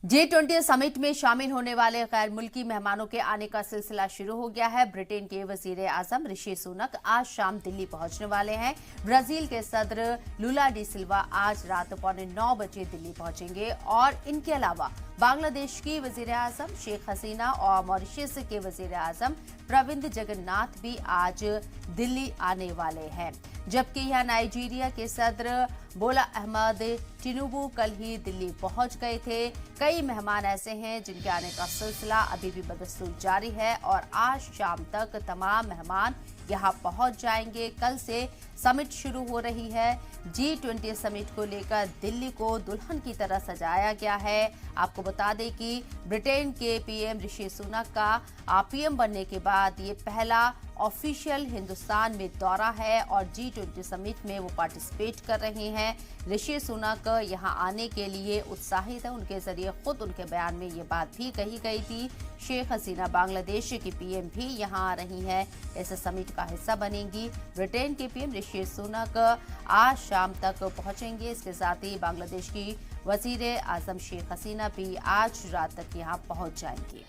G20 summit में शामिल होने वाले गैर मुल्की मेहमानों के आने का सिलसिला शुरू हो गया है। ब्रिटेन के वजीर आजम ऋषि सुनक आज शाम दिल्ली पहुंचने वाले हैं। ब्राजील के सदर लुला डी सिल्वा आज रात 9:15 दिल्ली पहुंचेंगे और इनके अलावा बांग्लादेश की वजीर आजम शेख हसीना और मॉरिशस के वजीर आजम प्रविंद जगन्नाथ भी आज दिल्ली आने वाले हैं। जबकि यहाँ नाइजीरिया के सदर बोला अहमद टिनुबू कल ही दिल्ली पहुंच गए थे। कई मेहमान ऐसे हैं जिनके आने का सिलसिला अभी भी बदस्तूर जारी है और आज शाम तक तमाम मेहमान यहां पहुंच जाएंगे। कल से समिट शुरू हो रही है। G20 समिट को लेकर दिल्ली को दुल्हन की तरह सजाया गया है। आपको बता दें कि ब्रिटेन के पीएम ऋषि सुनक का पीएम बनने के बाद ये पहला ऑफिशियल हिंदुस्तान में दौरा है और G20 समिट में वो पार्टिसिपेट कर रहे हैं। ऋषि सुनक यहां आने के लिए उत्साहित है। उनके जरिए खुद उनके बयान में ये बात भी कही गई थी। शेख हसीना बांग्लादेश की पीएम भी यहां आ रही हैं, इस समिट का हिस्सा बनेंगी। ब्रिटेन के पीएम ऋषि सुनक आज शाम तक पहुंचेंगे। इसके साथ ही बांग्लादेश की वजीर आजम शेख हसीना भी आज रात तक यहां पहुंच जाएंगी।